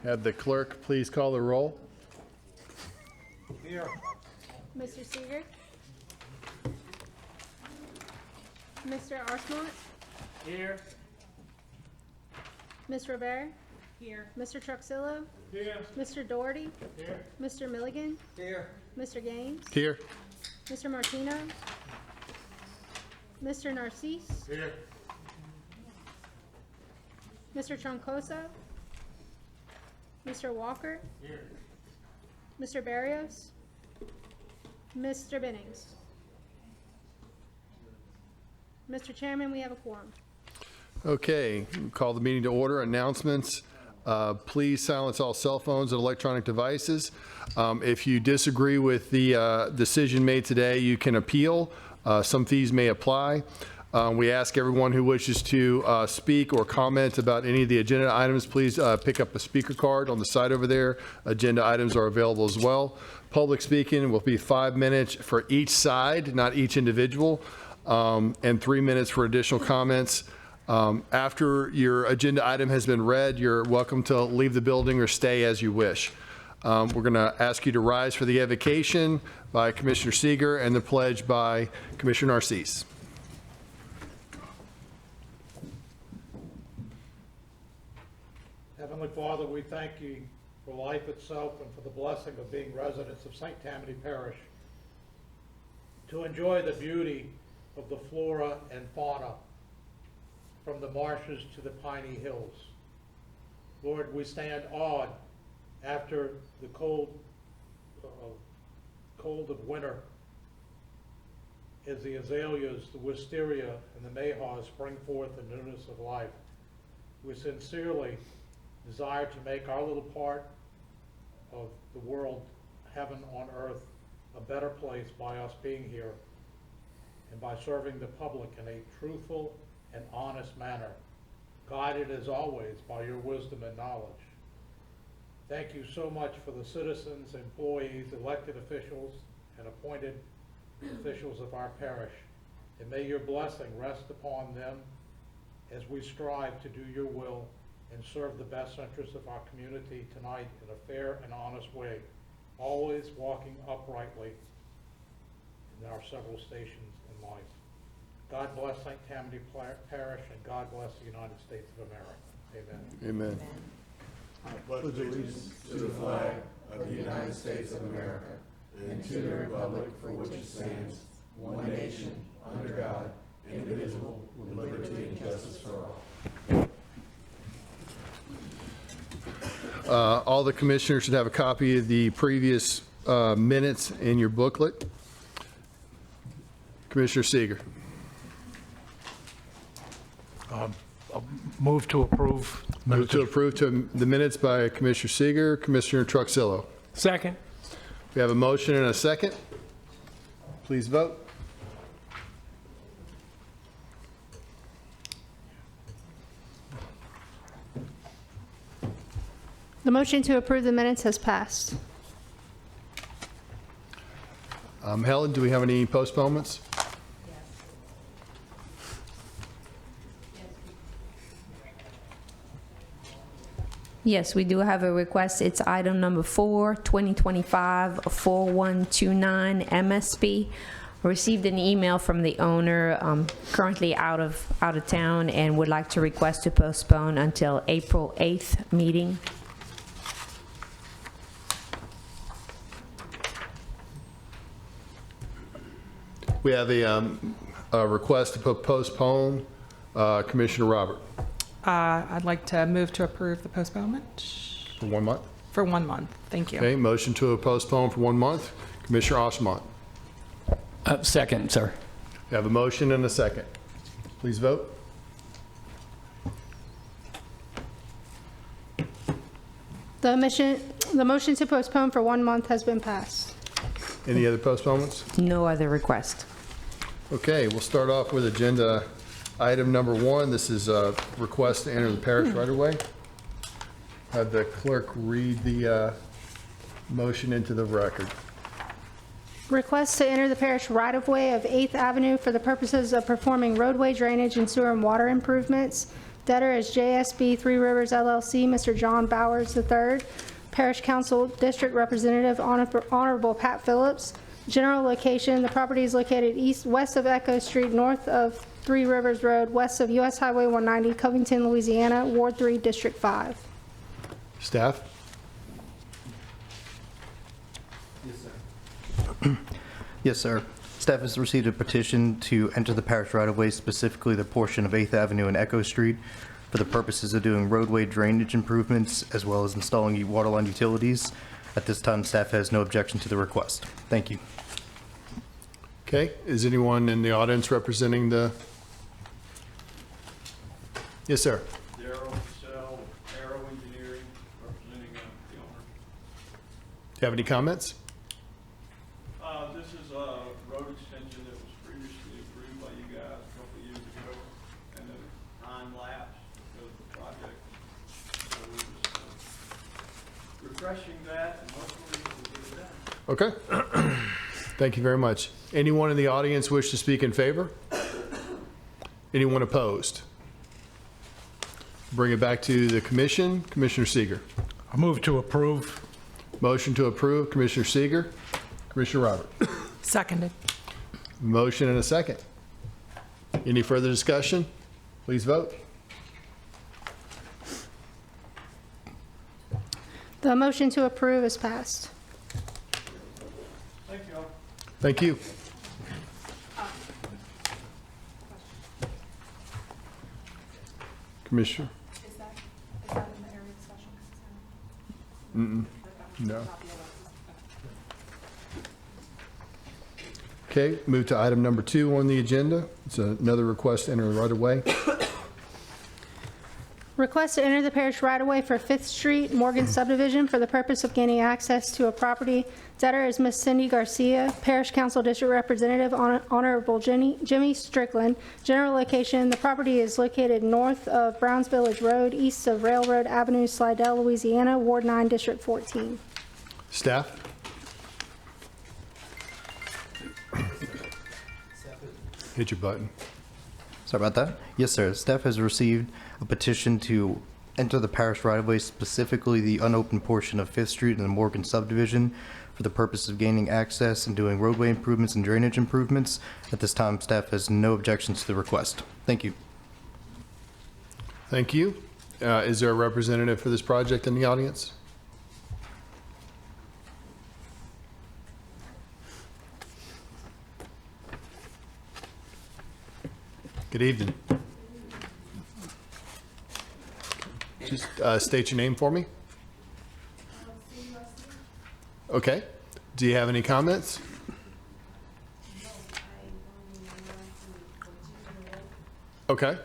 Have the clerk please call the roll. Here. Mr. Seeger? Mr. Archmont? Here. Ms. Rivera? Here. Mr. Truxillo? Here. Mr. Doherty? Here. Mr. Milligan? Here. Mr. Gaines? Here. Mr. Martino? Mr. Narcisse? Here. Mr. Troncoso? Mr. Walker? Here. Mr. Barrios? Mr. Bennings? Mr. Chairman, we have a quorum. Okay, call the meeting to order. Announcements. Please silence all cell phones and electronic devices. If you disagree with the decision made today, you can appeal. Some fees may apply. We ask everyone who wishes to speak or comment about any of the agenda items, please pick up a speaker card on the side over there. Agenda items are available as well. Public speaking will be 5 minutes for each side, not each individual, and 3 minutes for additional comments. After your agenda item has been read, you're welcome to leave the building or stay as you wish. We're going to ask you to rise for the evocation by Commissioner Seeger and the pledge by Commissioner Narcisse. Heavenly Father, we thank you for life itself and for the blessing of being residents of St. Tammany Parish, to enjoy the beauty of the flora and fauna from the marshes to the piney hills. Lord, we stand awed after the cold of winter as the azaleas, the wisteria, and the mayhaws spring forth in newness of life. We sincerely desire to make our little part of the world, heaven on earth, a better place by us being here and by serving the public in a truthful and honest manner, guided as always by your wisdom and knowledge. Thank you so much for the citizens, employees, elected officials, and appointed officials of our parish. And may your blessing rest upon them as we strive to do your will and serve the best interests of our community tonight in a fair and honest way, always walking uprightly in our several stations in life. God bless St. Tammany Parish, and God bless the United States of America. Amen. Amen. I pledge allegiance to the flag of the United States of America and to the republic for which it stands, one nation, under God, indivisible, with liberty and justice for all. All the commissioners should have a copy of the previous minutes in your booklet. Commissioner Seeger. Move to approve. Move to approve the minutes by Commissioner Seeger, Commissioner Truxillo. Second. We have a motion and a second. Please vote. The motion to approve the minutes has passed. Helen, do we have any postponements? Yes, we do have a request. It's item number 4, 2025-4129 MSP. Received an email from the owner, currently out of town, and would like to request to postpone until April 8th meeting. We have a request to postpone. Commissioner Robert. I'd like to move to approve the postponement For 1 month? for 1 month. Thank you. Okay, motion to postpone for 1 month. Commissioner Osmont. Second, sir. We have a motion and a second. Please vote. The motion to postpone for 1 month has been passed. Any other postponements? No other request. Okay, we'll start off with agenda item number 1. This is a request to enter the parish right away. Have the clerk read the motion into the record. Request to enter the parish right-of-way of 8th Avenue for the purposes of performing roadway drainage and sewer and water improvements Debtor is JSB Three Rivers LLC, Mr. John Bowers III. Parish Council District Representative, Honorable Pat Phillips. General location, the property is located west of Echo Street, north of Three Rivers Road, west of US Highway 190, Covington, Louisiana, Ward 3, District 5. Staff? Yes, sir. Staff has received a petition to enter the parish right-of-way, specifically the portion of 8th Avenue and Echo Street, for the purposes of doing roadway drainage improvements as well as installing waterline utilities. At this time, staff has no objection to the request. Thank you. Okay, is anyone in the audience representing the? Yes, sir. Darrell Cassell, Arrow Engineering, representing the owner. Do you have any comments? This is a road extension that was previously approved by you guys a couple of years ago, and then time lapsed because of the project. So we're just refreshing that, and hopefully we'll get it done. Okay. Thank you very much. Anyone in the audience wish to speak in favor? Anyone opposed? Bring it back to the commission. Commissioner Seeger. I move to approve. Motion to approve, Commissioner Seeger. Commissioner Robert. Seconded. Motion and a second. Any further discussion? Please vote. The motion to approve is passed. Thank you all. Thank you. Commissioner? Is that in the area of special concern? No. Okay, move to item number 2 on the agenda. It's another request to enter the right-of-way. Request to enter the parish right-of-way for 5th Street, Morgan subdivision for the purpose of gaining access to a property. Debtor is Ms. Cindy Garcia. Parish Council District Representative, Honorable Jimmy Strickland. General location, the property is located north of Browns Village Road, east of Railroad Avenue, Slidell, Louisiana, Ward 9, District 14. Staff? Hit your button. Sorry about that. Yes, sir. Staff has received a petition to enter the parish right-of-way, specifically the unopened portion of 5th Street in the Morgan subdivision, for the purpose of gaining access and doing roadway improvements and drainage improvements. At this time, staff has no objections to the request. Thank you. Thank you. Is there a representative for this project in the audience? Good evening. Just state your name for me. Okay. Do you have any comments? Okay.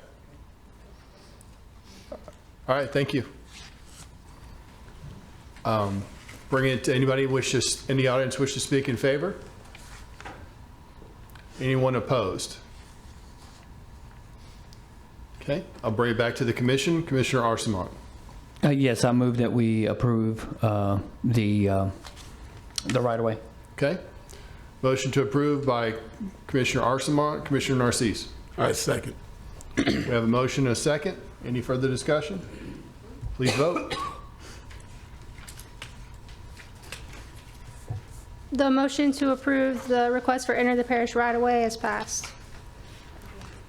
All right, thank you. Bring it to anybody in the audience wish to speak in favor? Anyone opposed? Okay, I'll bring it back to the commission. Commissioner Arsamont. Yes, I move that we approve the right-of-way. Okay. Motion to approve by Commissioner Arsamont. Commissioner Narcisse. I second. We have a motion and a second. Any further discussion? Please vote. The motion to approve the request for enter the parish right-of-way is passed.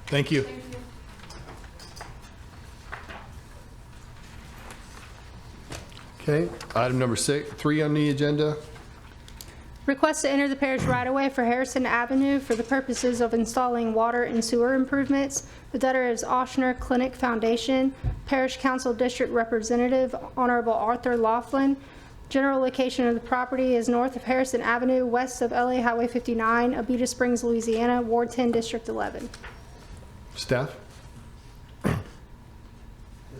Thank you. Okay, item number 3 on the agenda. Request to enter the parish right-of-way for Harrison Avenue for the purposes of installing water and sewer improvements. The debtor is Oshner Clinic Foundation. Parish Council District Representative, Honorable Arthur Laughlin. General location of the property is north of Harrison Avenue, west of LA Highway 59, Abita Springs, Louisiana, Ward 10, District 11. Staff? Yes,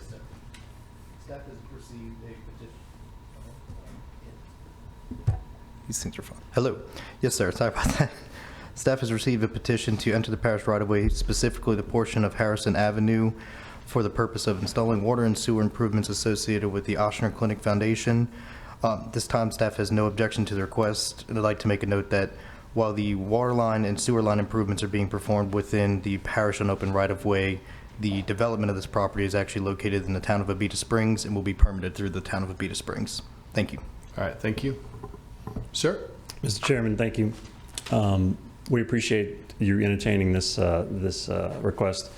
sir. Staff has received a petition. These things are fun. Hello. Yes, sir. Sorry about that. Staff has received a petition to enter the parish right-of-way, specifically the portion of Harrison Avenue, for the purpose of installing water and sewer improvements associated with the Oshner Clinic Foundation. This time, staff has no objection to the request, and I'd like to make a note that while the water line and sewer line improvements are being performed within the parish unopened right-of-way, The development of this property is actually located in the town of Abita Springs and will be permitted through the town of Abita Springs. Thank you. All right, thank you. Sir? Mr. Chairman, thank you. We appreciate you entertaining this request.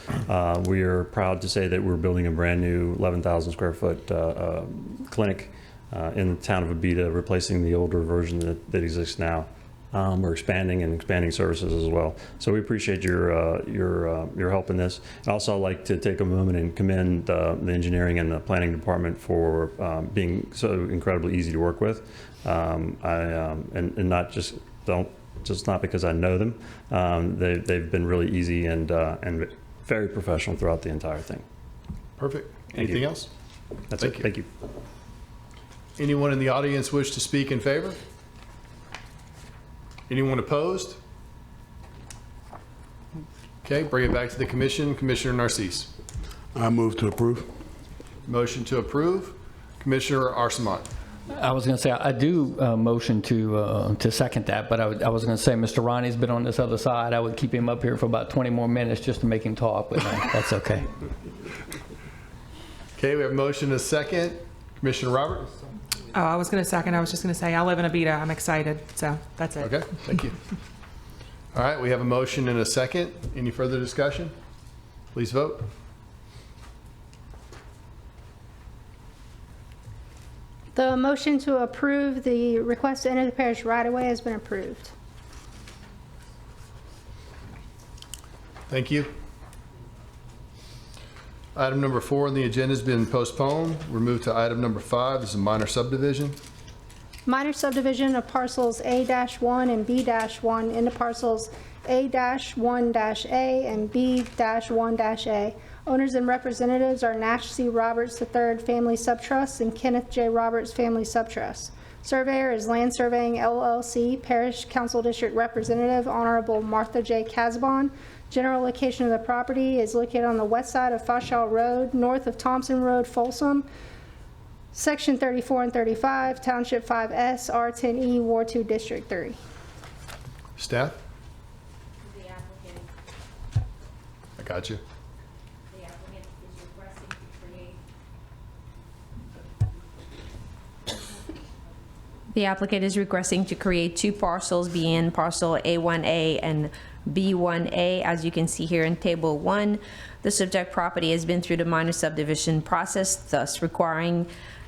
We are proud to say that we're building a brand-new 11,000 square foot clinic in the town of Abita, replacing the older version that exists now. We're expanding services as well. So we appreciate your help in this. I'd also like to take a moment and commend the engineering and the planning department for being so incredibly easy to work with. And not just not because I know them. They've been really easy and very professional throughout the entire thing. Perfect. Thank Anything you. else? That's Thank it. you. Thank you. Anyone in the audience wish to speak in favor? Anyone opposed? Okay, bring it back to the commission. Commissioner Narcisse. I move to approve. Motion to approve. Commissioner Arsamont. I was going to say, I do motion to second that, but I was going to say, Mr. Ronnie's been on this other side. I would keep him up here for about 20 more minutes just to make him talk, but that's okay. Okay, we have a motion and a second. Commissioner Roberts? Oh, I was going to second. I was just going to say, I live in Abita. I'm excited. So that's it. Okay, thank you. All right, we have a motion and a second. Any further discussion? Please vote. The motion to approve the request to enter the parish right-of-way has been approved. Thank you. Item number 4 on the agenda has been postponed. We're moved to item number 5. This is a minor subdivision. Minor subdivision of parcels A-1 and B-1 into parcels A-1-A and B-1-A. Owners and representatives are Nash C. Roberts III Family Subtrust and Kenneth J. Roberts Family Subtrust. Surveyor is Land Surveying LLC, Parish Council District Representative Honorable Martha J. Casbon. General location of the property is located on the west side of Foshaw Road, north of Thompson Road, Folsom, Section 34 and 35, Township 5S, R10E, Ward 2, District 3. Staff? The applicant, I got you. the applicant is requesting to create. The applicant is requesting to create 2 parcels, being parcel A1A and B1A, as you can see here in Table 1. The subject property has been through the minor subdivision process, thus requiring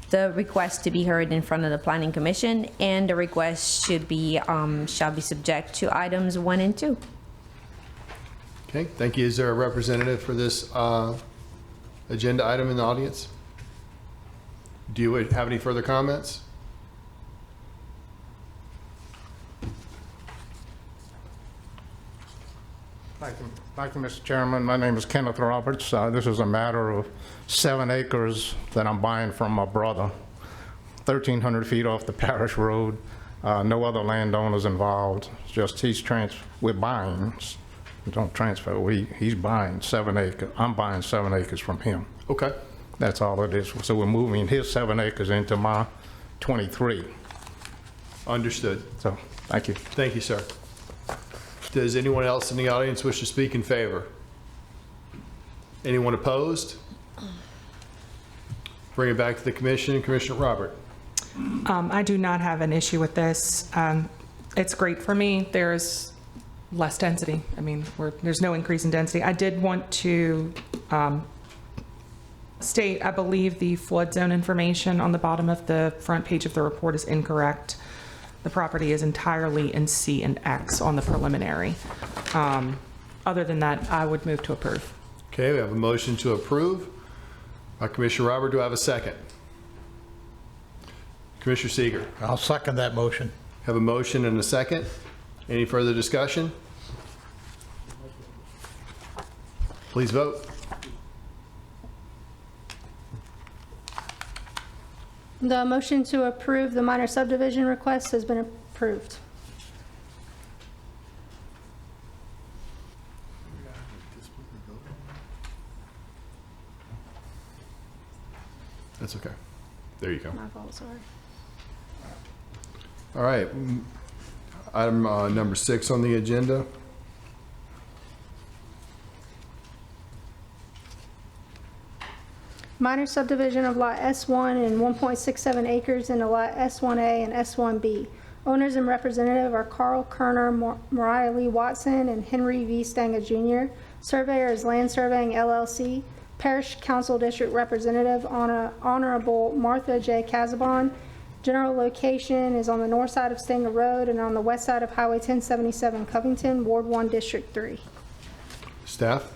the request to be heard in front of the Planning Commission, and the request shall be subject to items 1 and 2. Okay, thank you. Is there a representative for this agenda item in the audience? Do you have any further comments? Thank you, Mr. Chairman. My name is Kenneth Roberts. This is a matter of 7 acres that I'm buying from my brother, 1,300 feet off the Parish Road. No other landowners involved. Just we're buying. We don't transfer. He's buying 7 acres. I'm buying 7 acres from him. Okay. That's all it is. So we're moving his 7 acres into my 23. Understood. So, thank you. Thank you, sir. Does anyone else in the audience wish to speak in favor? Anyone opposed? Bring it back to the commission. Commissioner Robert. I do not have an issue with this. It's great for me. There's less density. I mean, there's no increase in density. I did want to state, I believe the flood zone information on the bottom of the front page of the report is incorrect. The property is entirely in C and X on the preliminary. Other than that, I would move to approve. Okay, we have a motion to approve. Commissioner Robert, do I have a second? Commissioner Seeger. I'll second that motion. Have a motion and a second. Any further discussion? Please vote. The motion to approve the minor subdivision request has been approved. That's okay. There you go. My fault, sorry. All right. Item number 6 on the agenda. Minor subdivision of Lot S1 and 1.67 acres into Lot S1A and S1B. Owners and representative are Carl Kerner, Mariah Lee Watson, and Henry V. Stanga Jr. Surveyor is Land Surveying LLC. Parish Council District Representative, Honorable Martha J. Casabon. General location is on the north side of Stanger Road and on the west side of Highway 1077, Covington, Ward 1, District 3. Staff?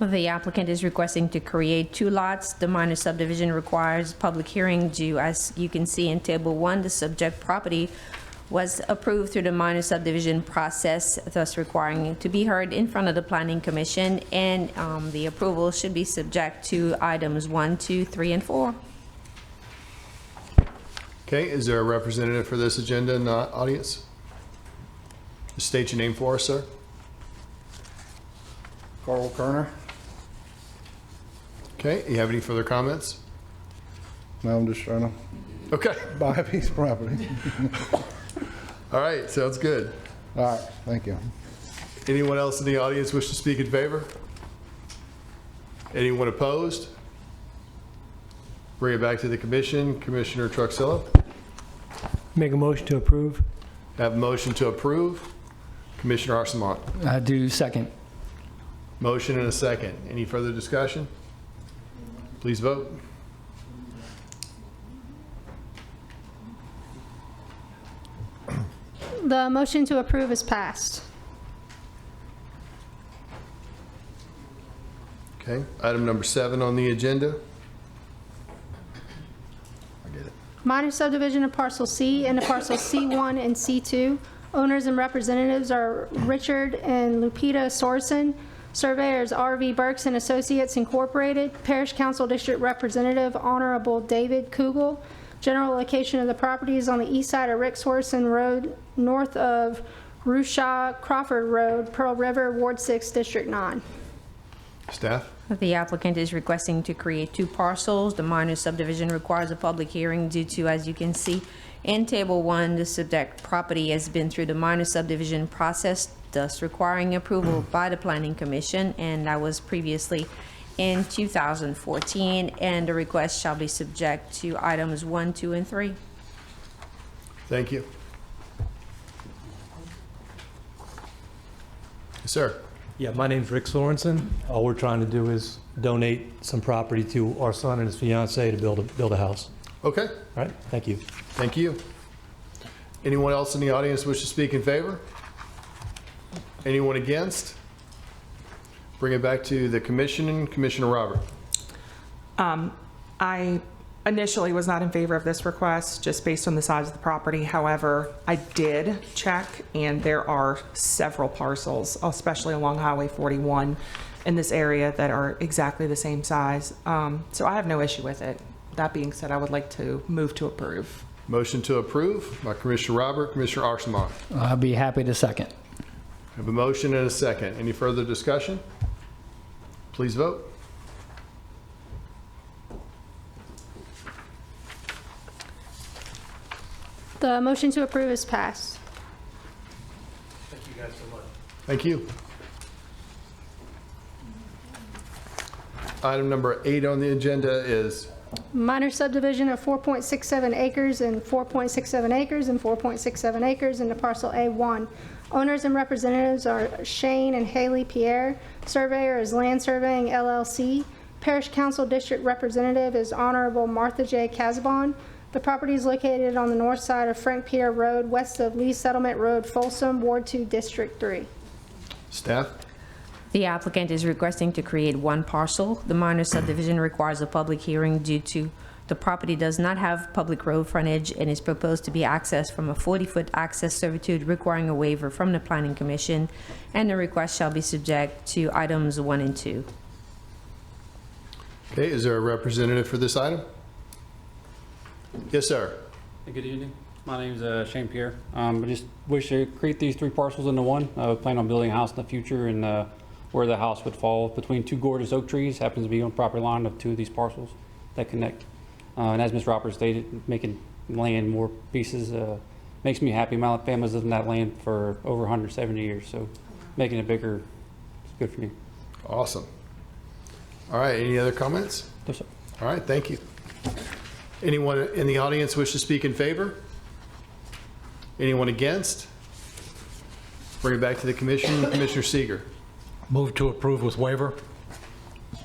The applicant is requesting to create 2 lots. The minor subdivision requires public hearing due, as you can see in Table 1, the subject property was approved through the minor subdivision process, thus requiring it to be heard in front of the Planning Commission, and the approval should be subject to items 1, 2, 3, and 4. Okay, is there a representative for this agenda in the audience? Just state your name for us, sir. Carl Kerner. Okay, you have any further comments? No, I'm just trying Okay, to buy a piece of property. all right, sounds good. All right, thank you. Anyone else in the audience wish to speak in favor? Anyone opposed? Bring it back to the commission. Commissioner Truxillo. Make a motion to approve. Have a motion to approve. Commissioner Arsamont. I do second. Motion and a second. Any further discussion? Please vote. The motion to approve is passed. Okay, item number 7 on the agenda. Minor subdivision of parcel C into parcel C1 and C2. Owners and representatives are Richard and Lupita Sorensen. Surveyors RV Burks and Associates Incorporated. Parish Council District Representative Honorable David Kugel. General location of the property is on the east side of Rick Sorensen Road, north of Rushaw Crawford Road, Pearl River, Ward 6, District 9. Staff? The applicant is requesting to create 2 parcels. The minor subdivision requires a public hearing due to, as you can see in Table 1, the subject property has been through the minor subdivision process, thus requiring approval by the Planning Commission, and that was previously in 2014, and the request shall be subject to items 1, 2, and 3. Thank you. Yes, sir. Yeah, my name's Rick Sorensen. All we're trying to do is donate some property to our son and his fiancee to build a house. Okay, All right, thank you. thank you. Anyone else in the audience wish to speak in favor? Anyone against? Bring it back to the commission. Commissioner Robert. I initially was not in favor of this request, just based on the size of the property. However, I did check, and there are several parcels, especially along Highway 41, in this area that are exactly the same size. So I have no issue with it. That being said, I would like to move to approve. Motion to approve by Commissioner Robert. Commissioner Arsamont. I'll be happy to second. I have a motion and a second. Any further discussion? Please vote. The motion to approve is passed. Thank you guys so much. Thank you. Item number 8 on the agenda is Minor subdivision of 4.67 acres and 4.67 acres and 4.67 acres into parcel A1. Owners and representatives are Shane and Haley Pierre. Surveyor is Land Surveying LLC. Parish Council District Representative is Honorable Martha J. Casabon. The property is located on the north side of Frank Pierre Road, west of Lee Settlement Road, Folsom, Ward 2, District 3. staff. The applicant is requesting to create 1 parcel. The minor subdivision requires a public hearing due to the property does not have public road frontage and is proposed to be accessed from a 40-foot access servitude requiring a waiver from the Planning Commission, and the request shall be subject to items 1 and 2. Okay, is there a representative for this item? Yes, sir. Hey, good evening. My name is Shane Pierre. I just wish to create these 3 parcels into one. I plan on building a house in the future, and where the house would fall between 2 gorgeous oak trees happens to be on the property line of 2 of these parcels that connect. And as Ms. Roberts stated, making land more pieces makes me happy. My family's lived in that land for over 170 years, so making it bigger is good for me. Awesome. All right, any other comments? Yes, sir. All right, thank you. Anyone in the audience wish to speak in favor? Anyone against? Bring it back to the commission. Commissioner Seeger. Move to approve with waiver.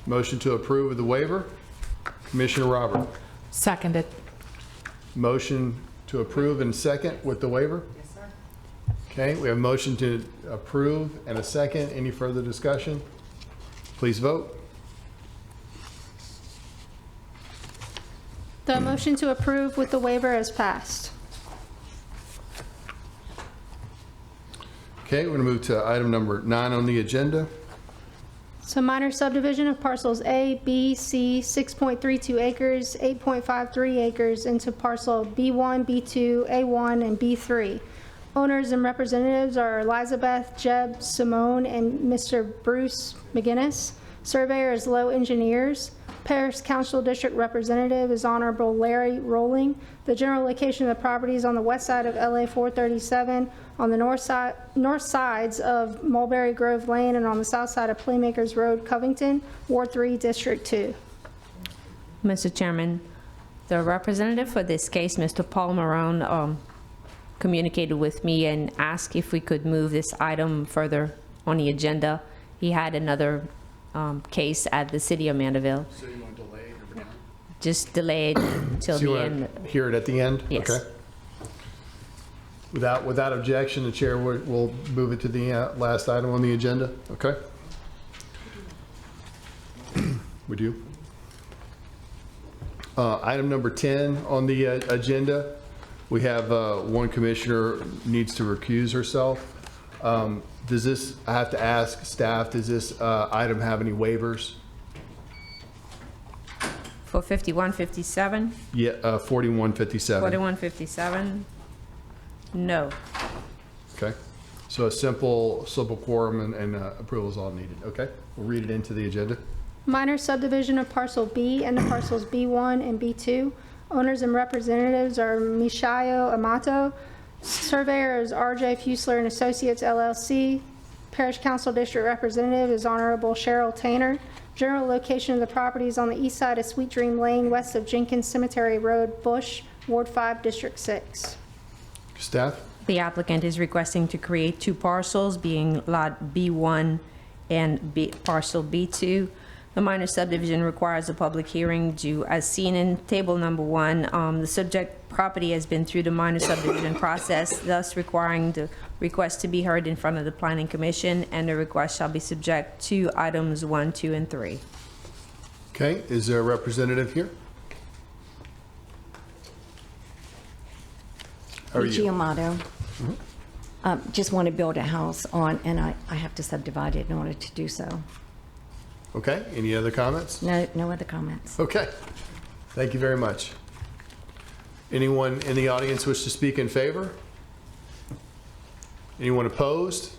Motion to approve with the waiver. Commissioner Robert. Seconded. Motion to approve and second with the waiver? Yes, sir. Okay, we have a motion to approve and a second. Any further discussion? Please vote. The motion to approve with the waiver is passed. Okay, we're going to move to item number 9 on the agenda. So minor subdivision of parcels A, B, C, 6.32 acres, 8.53 acres into parcel B1, B2, A1, and B3. Owners and representatives are Elizabeth Jeb Simone and Mr. Bruce McGinnis. Surveyor is Low Engineers. Parish Council District Representative is Honorable Larry Rolling. The general location of the property is on the west side of LA 437, on the north sides of Mulberry Grove Lane, and on the south side of Playmakers Road, Covington, Ward 3, District 2. Mr. Chairman, the representative for this case, Mr. Paul Marone, communicated with me and asked if we could move this item further on the agenda. He had another case at the city of Mandeville. So you want to delay it or down? Just delayed till So you the want end. to hear it at the end? Yes. Okay. Without objection, the chair will move it to the last item on the agenda, okay? Would you? Item number 10 on the agenda, we have one commissioner needs to recuse herself. Does this, I have to ask staff, does this item have any waivers? For 5157, Yeah, 4157. 4157, no. Okay, so a simple quorum and approval is all needed, okay? We'll read it into the agenda. Minor subdivision of parcel B and the parcels B1 and B2. Owners and representatives are Mishayo Amato. Surveyor is RJ Fusler and Associates LLC. Parish Council District Representative is Honorable Cheryl Tainer. General location of the property is on the east side of Sweet Dream Lane, west of Jenkins Cemetery Road, Bush, Ward 5, District 6. Staff? The applicant is requesting to create 2 parcels, being Lot B1 and parcel B2. The minor subdivision requires a public hearing due as seen in table number 1. The subject property has been through the minor subdivision process, thus requiring the request to be heard in front of the Planning Commission, and the request shall be subject to items 1, 2, and 3. Okay, is there a representative here? How are Luigi you? Amato. Just want to build a house on, and I have to subdivide it in order to do so. Okay, any other comments? No other comments. Okay, thank you very much. Anyone in the audience wish to speak in favor? Anyone opposed?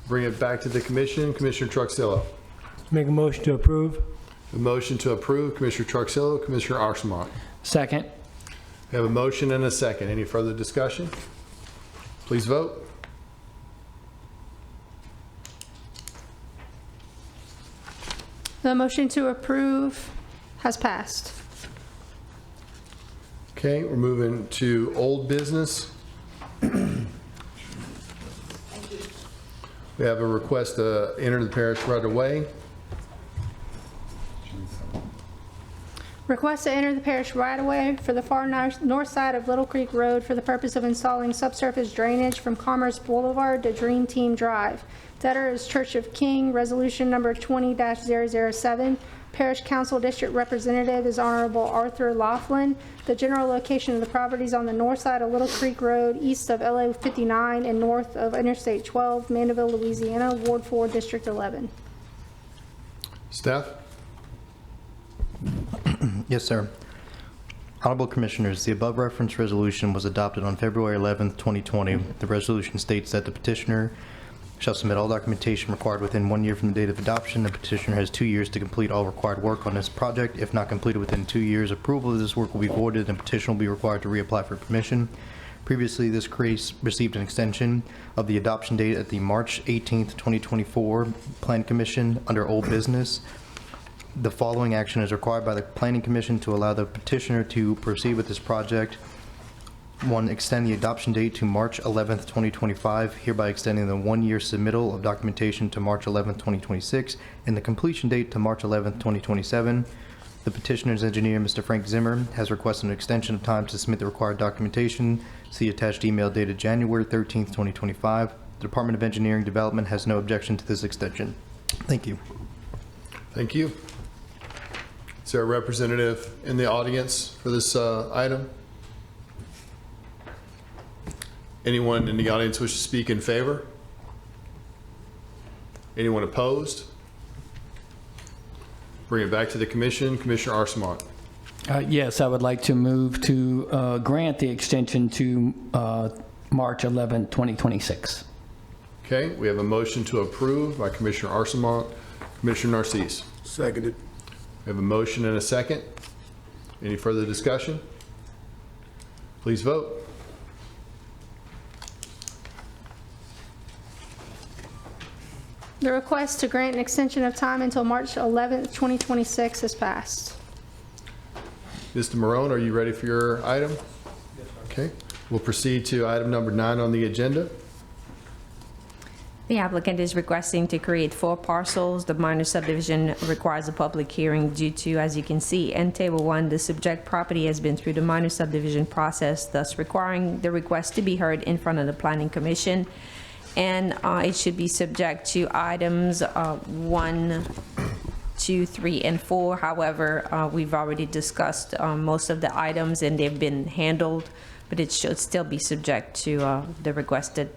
Bring it back to the commission. Commissioner Truxillo. Make a motion to approve. A motion to approve, Commissioner Truxillo, Commissioner Archimont. Second. We have a motion and a second. Any further discussion? Please vote. The motion to approve has passed. Okay, we're moving to old business. We have a request to enter the parish right away. Request to enter the parish right-of-way for the far north side of Little Creek Road for the purpose of installing subsurface drainage from Commerce Boulevard to Dream Team Drive. Debtor is Church of King, resolution number 20-007. Parish Council District Representative is Honorable Arthur Laughlin. The general location of the property is on the north side of Little Creek Road, east of LA 59 and north of Interstate 12, Mandeville, Louisiana, Ward 4, District 11. Staff? Yes, sir. Honorable Commissioners, the above referenced resolution was adopted on February 11th, 2020. The resolution states that the petitioner shall submit all documentation required within 1 year from the date of adoption. The petitioner has 2 years to complete all required work on this project. If not completed within 2 years, approval of this work will be voided and petition will be required to reapply for permission. Previously, this case received an extension of the adoption date at the March 18th, 2024 Plan Commission under old business. the following action is required by the Planning Commission to allow the petitioner to proceed with this project. 1, extend the adoption date to March 11th, 2025, hereby extending the 1-year submittal of documentation to March 11th, 2026, and the completion date to March 11th, 2027. The petitioner's engineer, Mr. Frank Zimmer, has requested an extension of time to submit the required documentation. See attached email dated January 13th, 2025. The Department of Engineering Development has no objection to this extension. Thank you. Thank you. Is there a representative in the audience for this item? Anyone in the audience wish to speak in favor? Anyone opposed? Bring it back to the commission. Commissioner Arsamont. Yes, I would like to move to grant the extension to March 11, 2026. Okay, we have a motion to approve by Commissioner Arsamont. Commissioner Narcisse. Seconded. We have a motion and a second. Any further discussion? Please vote. The request to grant an extension of time until March 11th, 2026 has passed. Mr. Marone, are you ready for your item? Yes, sir. Okay, we'll proceed to item number 9 on the agenda. The applicant is requesting to create 4 parcels. The minor subdivision requires a public hearing due to, as you can see in Table 1, the subject property has been through the minor subdivision process, thus requiring the request to be heard in front of the Planning Commission. And it should be subject to items 1, 2, 3, and 4. However, we've already discussed most of the items and they've been handled, but it should still be subject to the requested,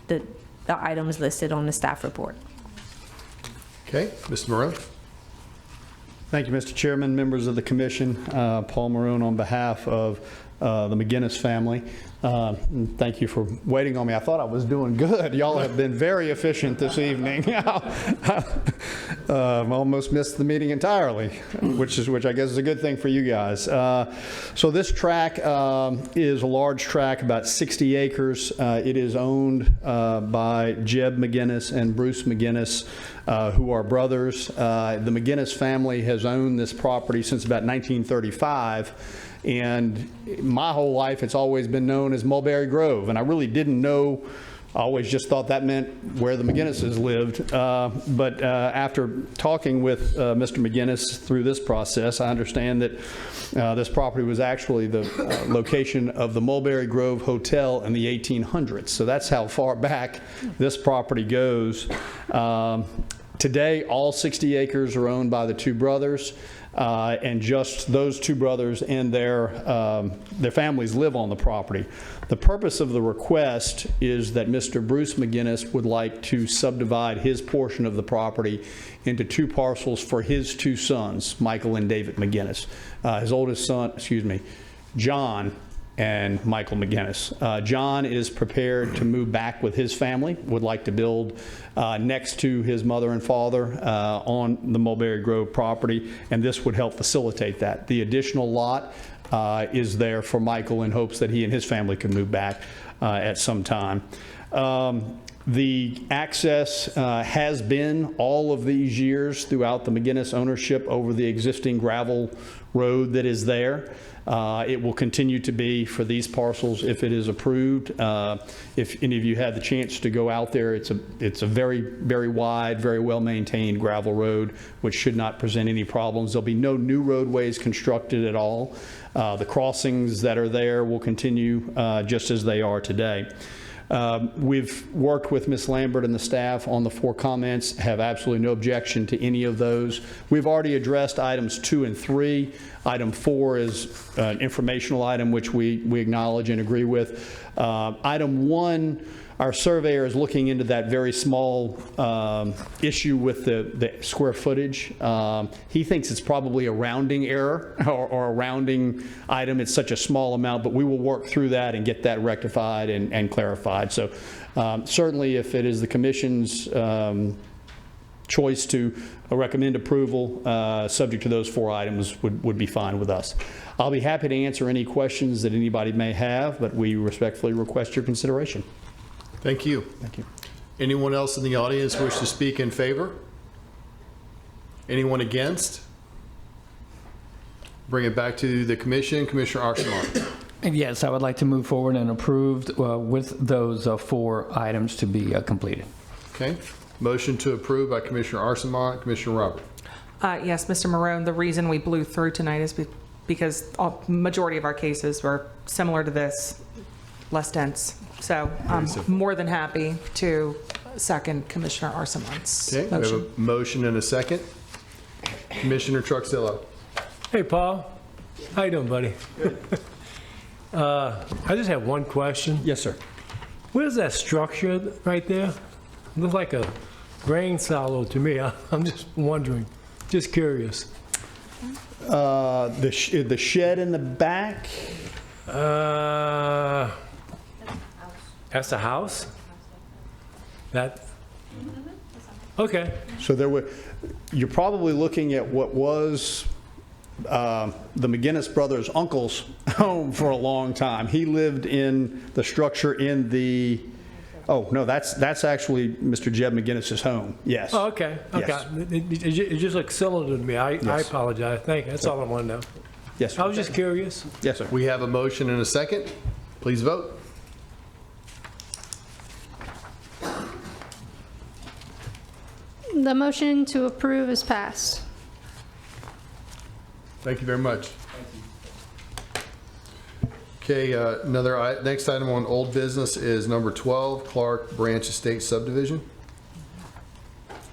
the items listed on the staff report. Okay, Mr. Marone. Thank you, Mr. Chairman, members of the commission. Paul Marone on behalf of the McGinnis family. Thank you for waiting on me. I thought I was doing good. Y'all have been very efficient this evening. Almost missed the meeting entirely, which I guess is a good thing for you guys. So this tract is a large tract, about 60 acres. It is owned by Jeb McGinnis and Bruce McGinnis, who are brothers. The McGinnis family has owned this property since about 1935. And my whole life, it's always been known as Mulberry Grove. And I really didn't know, I always just thought that meant where the McGinnises lived. But after talking with Mr. McGinnis through this process, I understand that this property was actually the location of the Mulberry Grove Hotel in the 1800s. So that's how far back this property goes. Today, all 60 acres are owned by the 2 brothers. And just those 2 brothers and their families live on the property. The purpose of the request is that Mr. Bruce McGinnis would like to subdivide his portion of the property into 2 parcels for his 2 sons, Michael and David McGinnis. His oldest son, John and Michael McGinnis. John is prepared to move back with his family, would like to build next to his mother and father on the Mulberry Grove property, and this would help facilitate that. The additional lot is there for Michael in hopes that he and his family can move back at some time. The access has been all of these years throughout the McGinnis ownership over the existing gravel road that is there. It will continue to be for these parcels if it is approved. If any of you had the chance to go out there, it's a very, very wide, very well-maintained gravel road, which should not present any problems. There'll be no new roadways constructed at all. The crossings that are there will continue just as they are today. We've worked with Ms. Lambert and the staff on the 4 comments, have absolutely no objection to any of those. We've already addressed items 2 and 3. Item 4 is an informational item which we acknowledge and agree with. Item 1, our surveyor is looking into that very small issue with the square footage. He thinks it's probably a rounding error or a rounding item. It's such a small amount, but we will work through that and get that rectified and clarified. So certainly if it is the Commission's choice to recommend approval, subject to those 4 items would be fine with us. I'll be happy to answer any questions that anybody may have, but we respectfully request your consideration. Thank you. Thank you. Anyone else in the audience wish to speak in favor? Anyone against? Bring it back to the commission. Commissioner Archimont. Yes, I would like to move forward and approve with those 4 items to be completed. Okay. Motion to approve by Commissioner Archimont. Commissioner Robert. Yes, Mr. Marone, the reason we blew through tonight is because a majority of our cases were similar to this, less dense. So I'm more than happy to second Commissioner Arsamont's Okay. We motion. have a motion and a second. Commissioner Truxillo. Hey, Paul. How you doing, buddy? Good. I just have one question. Yes, sir. What is that structure right there? Looks like a grain silo to me. I'm just wondering, just curious. The shed in the back? That's the house? That? Okay. So you're probably looking at what was the McGinnis brothers' uncle's home for a long time. He lived in the structure in the, oh, no, that's actually Mr. Jeb McGinnis's home. Yes. Oh, okay. Okay. Yes. It just looks cylinder to me. I Yes. apologize. Thank you. That's all I want to know. Yes, sir. I was just curious. Yes, sir. We have a motion and a second. Please vote. The motion to approve is passed. Thank you very much. Okay, next item on old business is number 12, Clark Branch Estate Subdivision.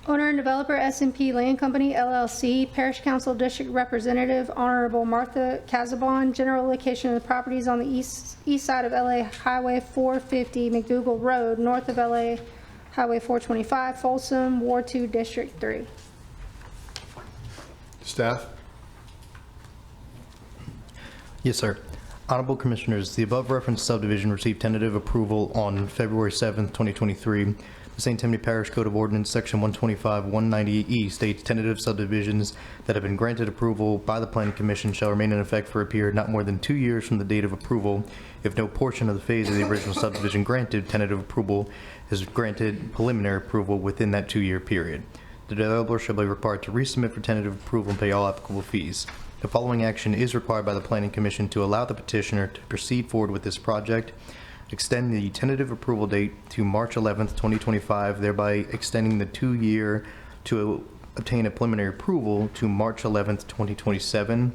Owner and developer S&P Land Company LLC, Parish Council District Representative Honorable Martha Casabon. General location of the properties on the east side of LA Highway 450 McDougal Road, north of LA Highway 425, Folsom, Ward 2, District 3. Staff? Yes, sir. Honorable Commissioners, the above referenced subdivision received tentative approval on February 7th, 2023. The St. Tammany Parish Code of Ordinance, Section 125-198E states tentative subdivisions that have been granted approval by the Planning Commission shall remain in effect for a period not more than 2 years from the date of approval. If no portion of the phase of the original subdivision granted tentative approval is granted preliminary approval within that 2-year period. The developer shall be required to resubmit for tentative approval and pay all applicable fees. The following action is required by the Planning Commission to allow the petitioner to proceed forward with this project. Extend the tentative approval date to March 11th, 2025, thereby extending the 2-year to obtain a preliminary approval to March 11th, 2027.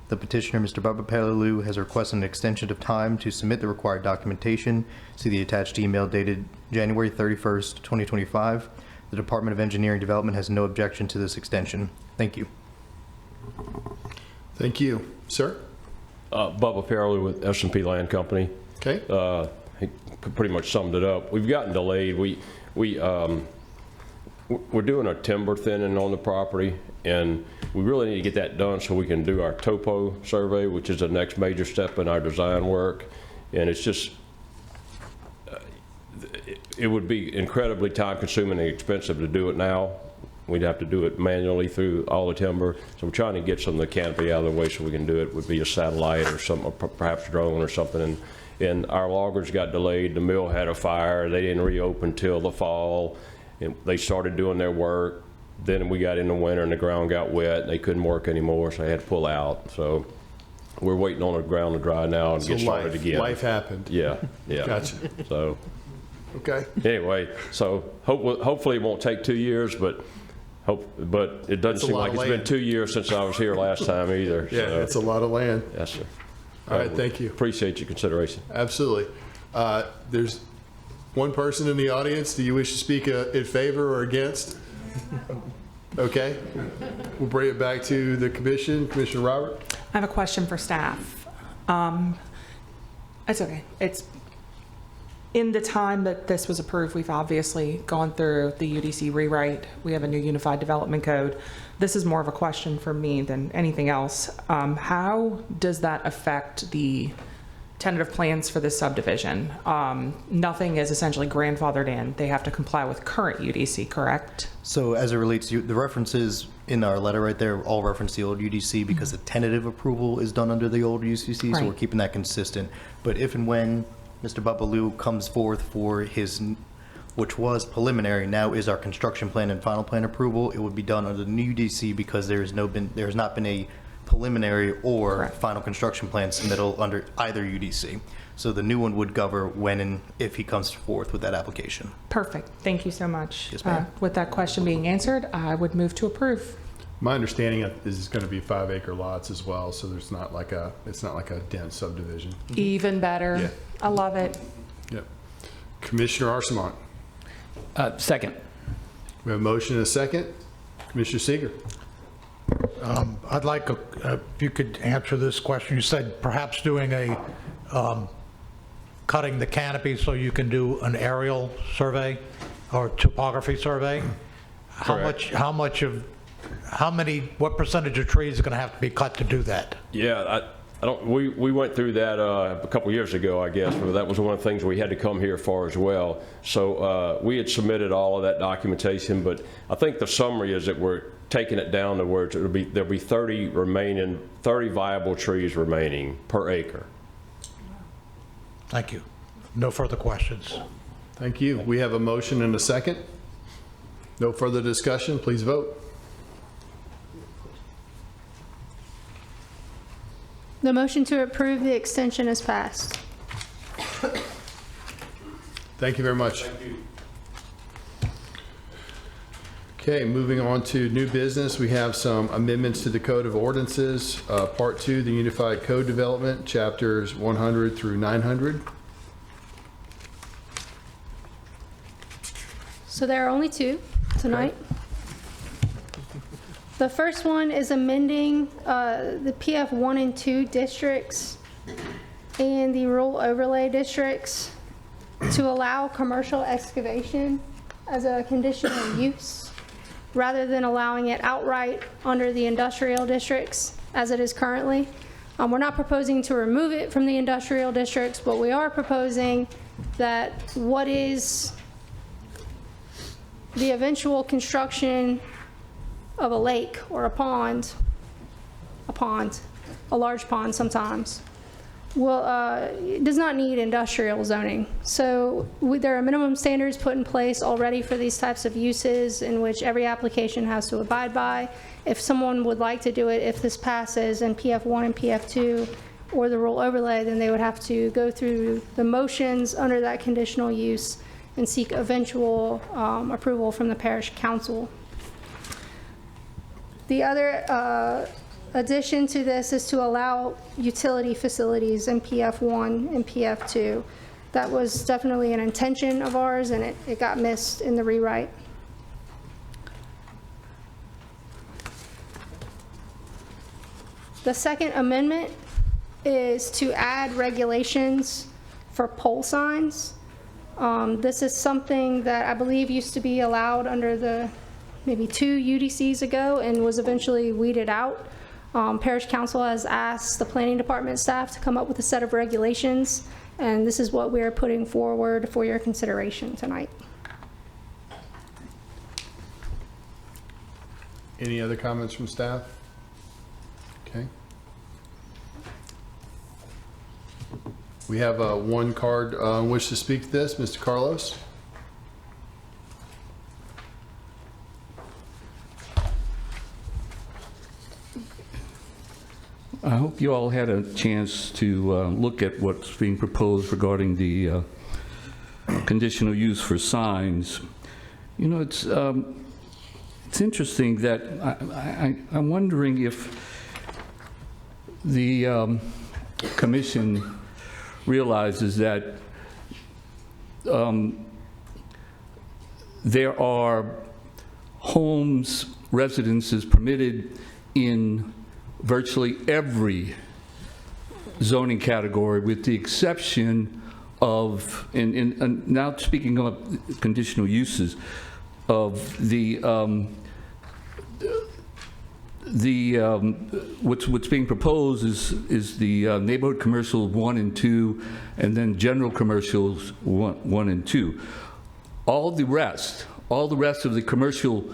The petitioner, Mr. Bubba Pellew, has requested an extension of time to submit the required documentation. See the attached email dated January 31st, 2025. The Department of Engineering Development has no objection to this extension. Thank you. Thank you. Sir? Bubba Farrelly with S&P Land Company. Okay. He pretty much summed it up. We've gotten delayed. We're doing a timber thinning on the property, and we really need to get that done so we can do our topo survey, which is the next major step in our design work. And it's just, it would be incredibly time consuming and expensive to do it now. We'd have to do it manually through all the timber. So we're trying to get some of the canopy out of the way so we can do it. Would be a satellite or some, perhaps drone or something. And our loggers got delayed. The mill had a fire. They didn't reopen till the fall. And they started doing their work. Then we got in the winter and the ground got wet. And they couldn't work anymore, so they had to pull out. So we're waiting on the ground to dry now and get started again. Life happened. Yeah, yeah. Gotcha. So, okay. Anyway, so hopefully it won't take 2 years, but it doesn't seem like it's been 2 years since I was here last time either. Yeah, so. it's a lot of land. Yes, sir. All right, thank you. Appreciate your consideration. Absolutely. There's one person in the audience. Do you wish to speak in favor or against? Okay. We'll bring it back to the commission. Commissioner Robert? I have a question for staff. It's okay. It's in the time that this was approved, we've obviously gone through the UDC rewrite. We have a new unified development code. This is more of a question for me than anything else. How does that affect the tentative plans for this subdivision? Nothing is essentially grandfathered in. They have to comply with current UDC, correct? So as it relates to the references in our letter right there, all reference the old UDC because the tentative approval is done under the old UCC, so we're keeping that consistent. But if and when Mr. Bupaloo comes forth for his which was preliminary, now is our construction plan and final plan approval. It would be done under the new UDC because there has not been a preliminary or final construction plan submittal under either UDC. So the new one would govern when and if he comes forth with that application. Perfect. Thank you so much. Yes, ma'am. With that question being answered, I would move to approve. My understanding is it's going to be 5-acre lots as well, so it's not like a dense subdivision. Even better. Yeah. I love it. Yep. Commissioner Arsamont. Second. We have a motion and a second. Commissioner Seeger. I'd like, if you could answer this question. You said perhaps doing a, cutting the canopy so you can do an aerial survey or topography survey. What percentage of trees are going to have to be cut to do that? Yeah, we went through that a couple years ago, I guess, but that was one of the things we had to come here for as well. So we had submitted all of that documentation, but I think the summary is that we're taking it down to where there'll be 30 viable trees remaining per acre. Thank you. No further questions. Thank you. We have a motion and a second. No further discussion. Please vote. The motion to approve the extension is passed. Thank you very much. Thank you. Okay, moving on to new business, we have some amendments to the Code of Ordinances, Part 2, the Unified Code Development, Chapters 100 through 900. So there are only two tonight. The first one is amending the PF 1 and 2 districts and the rural overlay districts to allow commercial excavation as a conditional use, rather than allowing it outright under the industrial districts as it is currently. We're not proposing to remove it from the industrial districts, but we are proposing that what is the eventual construction of a lake or a pond, a large pond sometimes, it does not need industrial zoning. So there are minimum standards put in place already for these types of uses in which every application has to abide by. If someone would like to do it, if this passes in PF1 and PF2 or the rural overlay, then they would have to go through the motions under that conditional use and seek eventual approval from the parish council. The other addition to this is to allow utility facilities in PF1 and PF2. That was definitely an intention of ours, and it got missed in the rewrite. The second amendment is to add regulations for pole signs. This is something that I believe used to be allowed under the maybe 2 UDCs ago and was eventually weeded out. Parish Council has asked the Planning Department staff to come up with a set of regulations, and this is what we are putting forward for your consideration tonight. Any other comments from staff? Okay. We have one card wish to speak to this. Mr. Carlos? I hope you all had a chance to look at what's being proposed regarding the conditional use for signs. You know, it's interesting that I'm wondering if the commission realizes that there are homes, residences permitted in virtually every zoning category, with the exception of, and now speaking of conditional uses, of what's being proposed is the neighborhood commercial 1 and 2, and then general commercials 1 and 2. All the rest of the commercial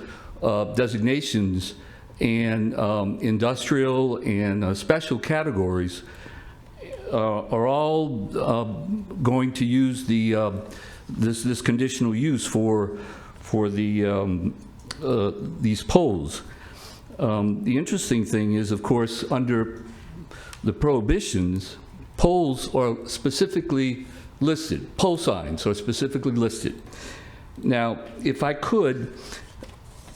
designations and industrial and special categories are all going to use the this conditional use for the these poles. The interesting thing is, of course, under the prohibitions, poles are specifically listed. Pole signs are specifically listed. Now, if I could,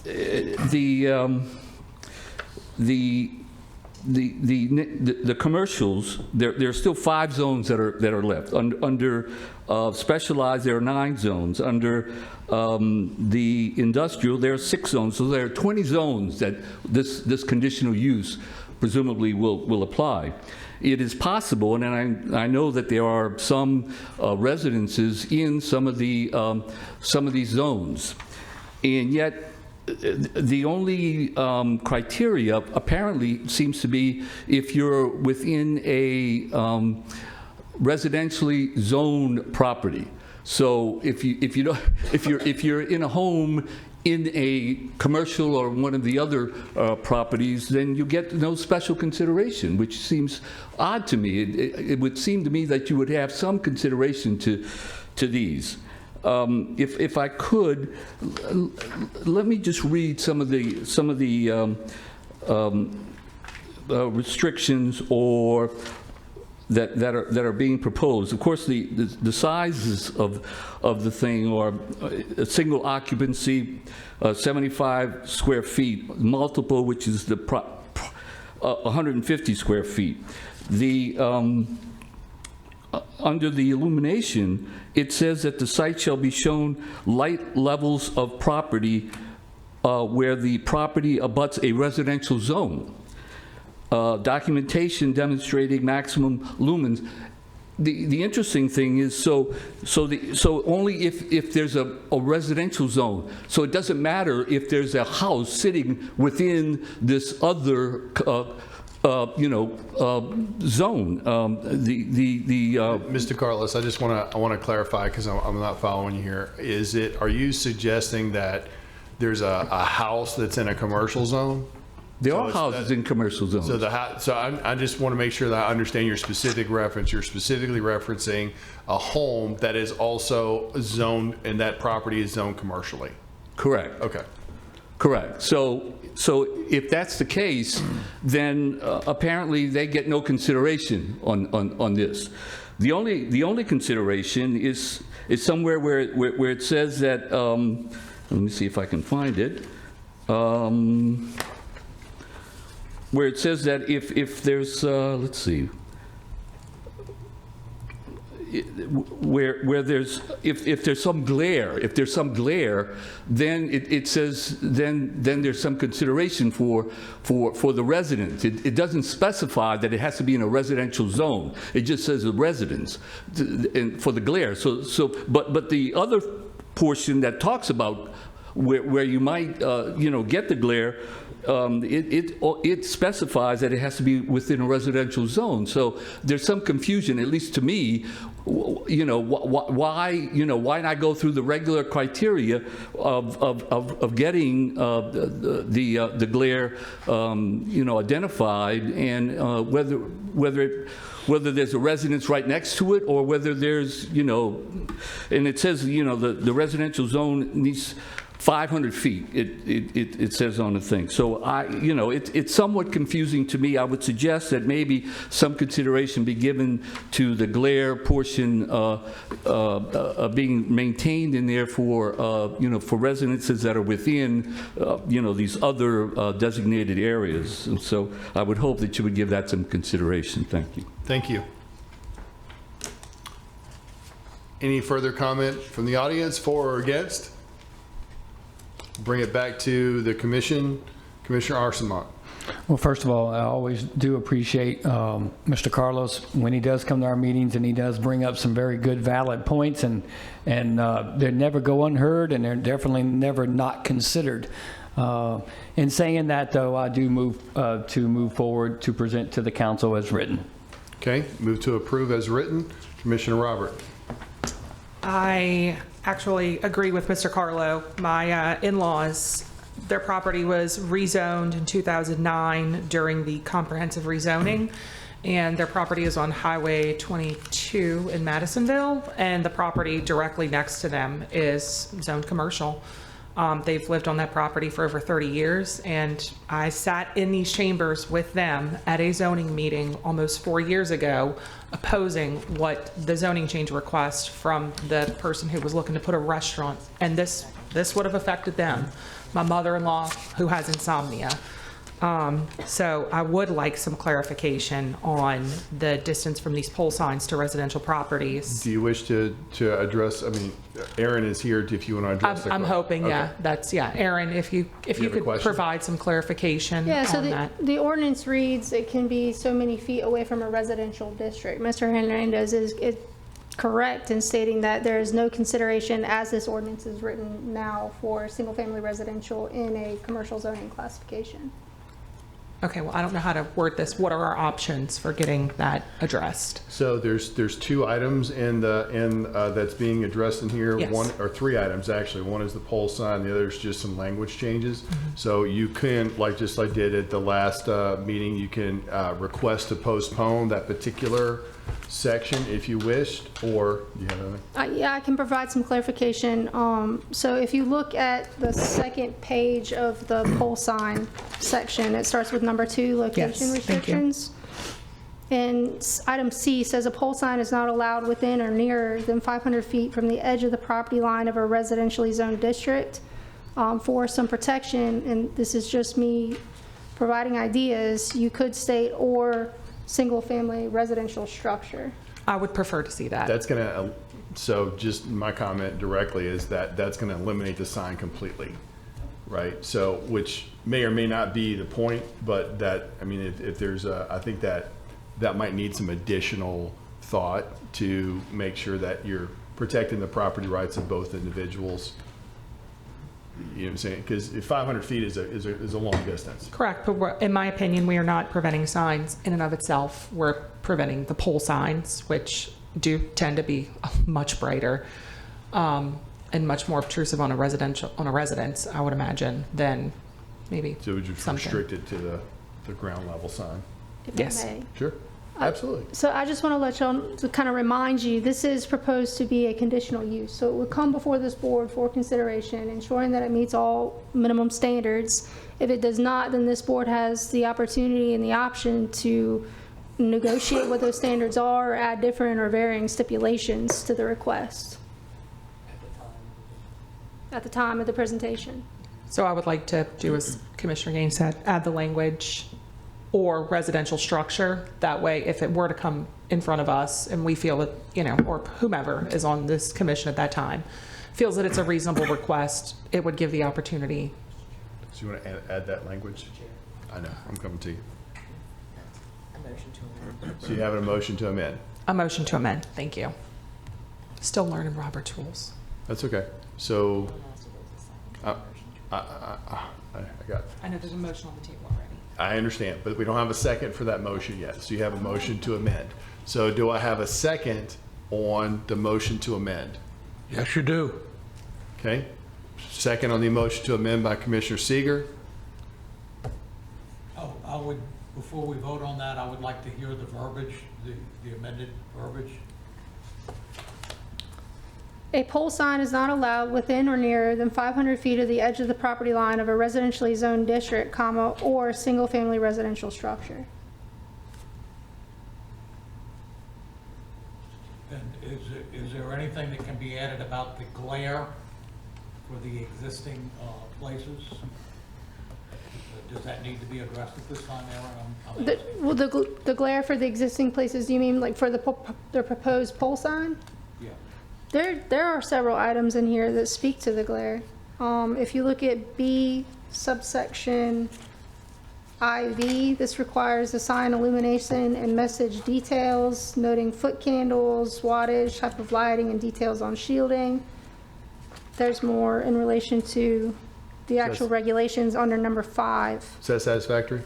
the commercials, there are still 5 zones that are left. Under specialized, there are 9 zones. Under the industrial, there are 6 zones. So there are 20 zones that this conditional use presumably will apply. It is possible, and I know that there are some residences in some of these zones, and yet the only criteria apparently seems to be if you're within a residentially zoned property. So if you're in a home in a commercial or one of the other properties, then you get no special consideration, which seems odd to me. It would seem to me that you would have some consideration to these. If I could, let me just read some of the restrictions or that are being proposed. Of course, the sizes of the thing are a single occupancy, 75 square feet, multiple, which is the 150 square feet. Under the illumination, it says that the site shall be shown light levels of property where the property abuts a residential zone. Documentation demonstrating maximum lumens. The interesting thing is, so only if there's a residential zone. So it doesn't matter if there's a house sitting within this other zone. Mr. Carlos, I just want to clarify because I'm not following you here. Are you suggesting that there's a house that's in a commercial zone? There are houses in commercial zones. So I just want to make sure that I understand your specific reference. You're specifically referencing a home that is also zoned, and that property is zoned commercially. Correct. Okay. Correct. So if that's the case, then apparently they get no consideration on this. The only consideration is somewhere where it says that. Let me see if I can find it. Where it says that if there's let's see. Where there's if there's some glare, then it says then there's some consideration for the residents. It doesn't specify that it has to be in a residential zone. It just says a residence and for the glare. But the other portion that talks about where you might get the glare. It specifies that it has to be within a residential zone. So there's some confusion, at least to me. Why not go through the regular criteria of getting the glare identified, and whether there's a residence right next to it, or whether there's and it says the residential zone needs 500 feet, it says on the thing. So it's somewhat confusing to me. I would suggest that maybe some consideration be given to the glare portion being maintained in there for residences that are within these other designated areas. And so I would hope that you would give that some consideration. Thank you. Thank you. Any further comment from the audience, for or against? Bring it back to the commission. Commissioner Arsenmont. Well, first of all, I always do appreciate Mr. Carlos when he does come to our meetings, and he does bring up some very good, valid points, and they never go unheard, and they're definitely never not considered. In saying that, though, I do move forward to present to the council as written. Okay, move to approve as written. Commissioner Robert. I actually agree with Mr. Carlo. My in-laws, their property was rezoned in 2009 during the comprehensive rezoning, And their property is on Highway 22 in Madisonville, and the property directly next to them is zoned commercial. They've lived on that property for over 30 years, and I sat in these chambers with them at a zoning meeting almost 4 years ago, opposing what the zoning change request from the person who was looking to put a restaurant, and this would have affected them. My mother-in-law, who has insomnia. So I would like some clarification on the distance from these pole signs to residential properties. Do you wish to address, I mean, Aaron is here if you want to address that. I'm hoping, Okay. yeah, Aaron, if you have a could question? provide some clarification Yeah, so on that. the ordinance reads it can be so many feet away from a residential district. Mr. Hernandez is correct in stating that there is no consideration, as this ordinance is written now, for single-family residential in a commercial zoning classification. Okay, well, I don't know how to word this. What are our options for getting that addressed? So there's two items that's being addressed in here. Yes. One, or three items actually. One is the pole sign, the other is just some language changes. So you can, just like I did at the last meeting, you can request to postpone that particular section if you wished, or you have anything? Yeah, I can provide some clarification. So if you look at the second page of the pole sign section, it starts with number 2, location Yes, thank you. restrictions. And item C says a pole sign is not allowed within or nearer than 500 feet from the edge of the property line of a residentially zoned district. For some protection, and this is just me providing ideas, you could state or single-family residential structure. I would prefer to see that. That's gonna, so just my comment directly is that that's gonna eliminate the sign completely, right? So, which may or may not be the point, but that, I mean, if there's I think that might need some additional thought to make sure that you're protecting the property rights of both individuals. You know what I'm saying? Because 500 feet is a long distance. Correct, but in my opinion, we are not preventing signs in and of itself. We're preventing the pole signs, which do tend to be much brighter and much more obtrusive on a residence, I would imagine, than maybe So would you something. restrict it to the ground level sign? If Yes. I may. Sure, absolutely. So I just want to let y'all, to kind of remind you, this is proposed to be a conditional use. So it would come before this board for consideration, ensuring that it meets all minimum standards. If it does not, then this board has the opportunity and the option to negotiate what those standards are, or add different or varying stipulations to the request at the time of the presentation. So I would like to do as Commissioner Gaines said, add the language or residential structure. That way, if it were to come in front of us and we feel that, or whomever is on this commission at that time, feels that it's a reasonable request, it would give the opportunity. So you want to add that language? I know, I'm coming to you. So you have a motion to amend? A motion to amend. Thank you. Still learning Robert's rules. That's okay. So, I got it. I know there's a motion on the table already. I understand, but we don't have a second for that motion yet. So you have a motion to amend. So do I have a second on the motion to amend? Yes, you do. Okay. Second on the motion to amend by Commissioner Seeger. Oh, I would, before we vote on that, I would like to hear the verbiage, the amended verbiage. A pole sign is not allowed within or nearer than 500 feet of the edge of the property line of a residentially zoned district, or single-family residential structure. And is there anything that can be added about the glare for the existing places? Does that need to be addressed at this time, Aaron? Well, the glare for the existing places, do you mean like for the proposed pole sign? Yeah. There are several items in here that speak to the glare. If you look at B subsection IV, this requires the sign illumination and message details, noting foot candles, wattage, type of lighting, and details on shielding. There's more in relation to the actual regulations under number 5. Is that satisfactory?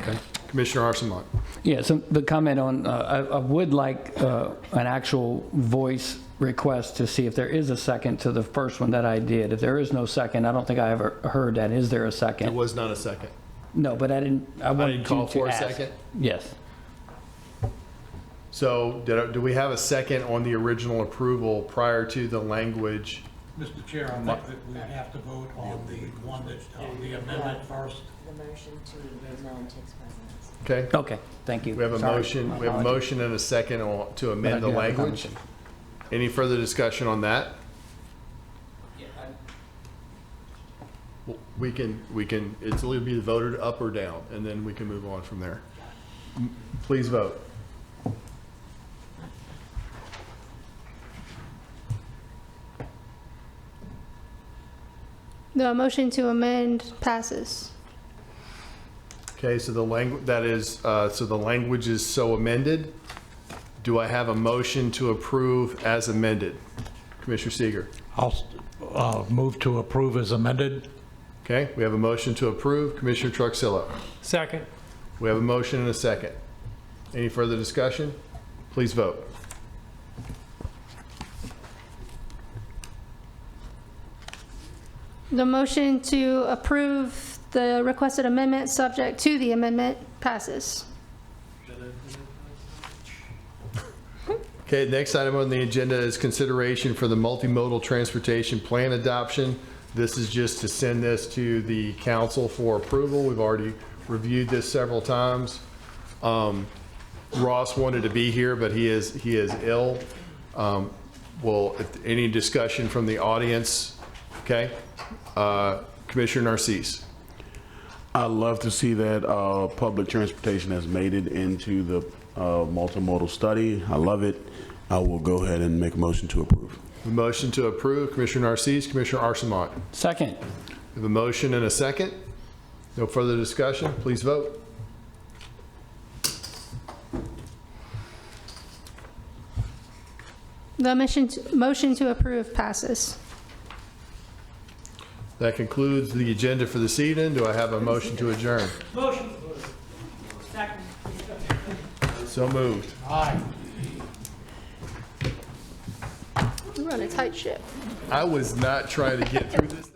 Okay. Commissioner Arcemont. Yeah, so the comment on, I would like an actual voice request to see if there is a second to the first one that I did. If there is no second, I don't think I ever heard that. Is there a second? It was not a second. No, but I wanted call to for a ask. second? Yes. So do we have a second on the original approval prior to the language? Mr. Chair, I think that we have to vote on the one that, the amendment first. The motion to amend takes precedence. Okay? Okay, thank you. We have a Sorry. motion, My we have a apologies. motion and a second to amend the But I do have a language. comment. Any further discussion on that? Well, we can, it'll be voted up or down, and then we can move on from there. Please vote. The motion to amend passes. Okay, so the language is so amended. Do I have a motion to approve as amended? Commissioner Seeger. I'll move to approve as amended. Okay, we have a motion to approve. Commissioner Truxillo. Second. We have a motion and a second. Any further discussion? Please vote. The motion to approve the requested amendment subject to the amendment passes. Okay, next item on the agenda is consideration for the multimodal transportation plan adoption. This is just to send this to the council for approval. We've already reviewed this several times. Ross wanted to be here, but he is ill. Well, any discussion from the audience? Okay. Commissioner Narcisse. I'd love to see that public transportation has made it into the multimodal study. I love it. I will go ahead and make a motion to approve. Motion to approve, Commissioner Narcisse. Commissioner Arsamont. Second. We have a motion and a second. No further discussion. Please vote. The motion to approve passes. That concludes the agenda for this evening. Do I have a motion to adjourn? Motion. Second. So moved. Aye. We run a tight ship. I was not trying to get through this.